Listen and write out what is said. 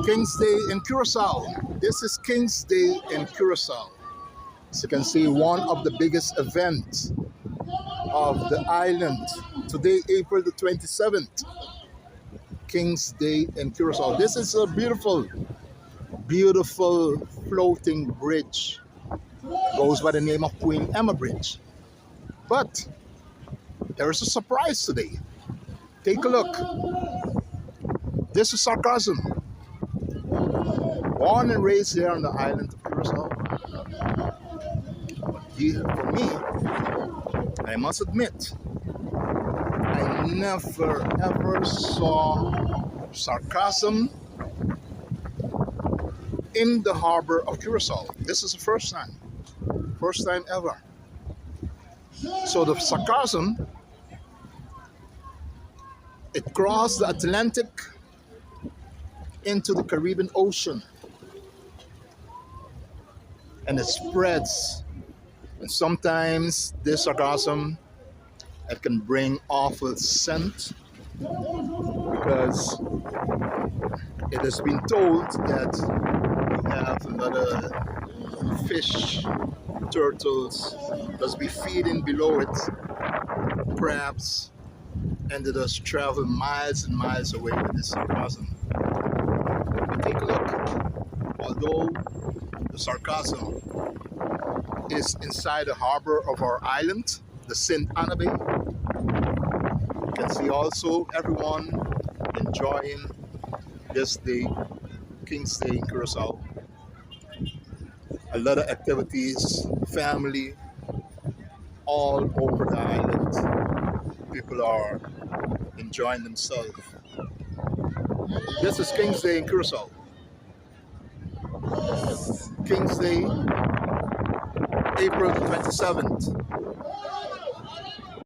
King's Day in Curaçao. This is King's Day in Curaçao. As you can see, one of the biggest events of the island. Today, April the 27th, King's Day in Curaçao. This is a beautiful, beautiful floating bridge. Goes by the name of Queen Emma Bridge. But there is a surprise today. Take a look. This is sarcasm. Born and raised here on the island of Curaçao. For me, I must admit, I never ever saw sarcasm in the harbor of Curaçao. This is the first time ever. So the sarcasm, it crossed the Atlantic into the Caribbean Ocean, and it spreads. And sometimes this sarcasm, it can bring awful scent, because it has been told that we have a lot of fish, turtles that's be feeding below it, crabs, and it does travel miles and miles away with this sarcasm. But take a look. Although the sarcasm is inside the harbor of our island, the Saint Anna Bay, you can see also everyone enjoying this day, King's Day in Curaçao. A lot of activities, family, all over the island. People are enjoying themselves. This is King's Day in Curaçao. King's Day, April the 27th.